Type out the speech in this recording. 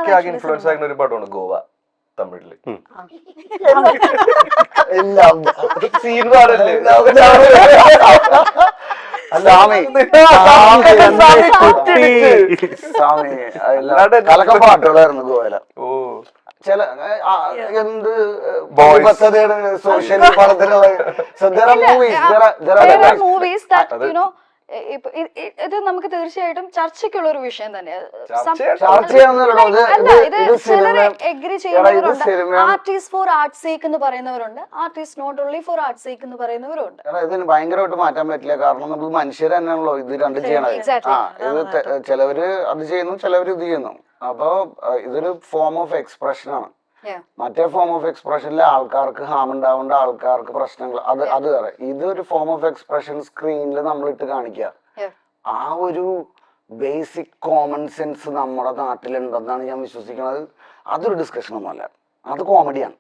എനിക്ക് ആകെ ഇൻഫ്ലുവൻസ് ആകുന്ന ഒരു പടമാണ് ഗോവ തമിഴില്. സീൻ പാടല്ലേ കലക്കപ്പാട്ടുകളായിരുന്നു ഗോവയില. ചില എന്ത് സോഷ്യൽ പടത്തിലുള്ള ഇത് നമുക്ക് തീർച്ചയായിട്ടും ചർച്ചയ്ക്കുള്ള ഒരു വിഷയം തന്നെയാണ്. എഗ്രി ചെയ്യുന്നവരുണ്ട്, ആർട്ടിസ്റ്റ് ഫോർ ആർട്ട് സേക്ക് എന്ന് പറയുന്നവരുണ്ട്, artist not only for art sake എന്ന് പറയുന്നവരുണ്ട്. ഇതിന് ഭയങ്കരമായിട്ട് മാറ്റാൻ പറ്റില്ല, കാരണം നമ്മൾ മനുഷ്യർ തന്നെയാണല്ലോ ഇത് രണ്ടും ചെയ്യണത്. ഇത് ചിലവര് അത് ചെയ്യുന്നു, ചിലവര് ഇത് ചെയ്യുന്നു. അപ്പൊ ഇതൊരു ഫോം ഓഫ് എക്സ്പ്രഷൻ ആണ്. മറ്റേ ഫോം ഓഫ് എക്സ്പ്രഷനിൽ ആൾക്കാർക്ക് ഹാം ഉണ്ടാവേണ്ട, ആൾക്കാർക്ക് പ്രശ്നങ്ങൾ, അത് വേറെ. ഇതൊരു ഫോം ഓഫ് എക്സ്പ്രഷൻ സ്ക്രീനിൽ നമ്മളിട്ട് കാണിക്കുക. ആ ഒരു ബേസിക് കോമൺ സെൻസ് നമ്മുടെ നാട്ടിലുണ്ടെന്നാണ് ഞാൻ വിശ്വസിക്കുന്നത്. അതൊരു ഡിസ്കഷൻ ഒന്നുമല്ല, അത് കോമഡിയാണ്.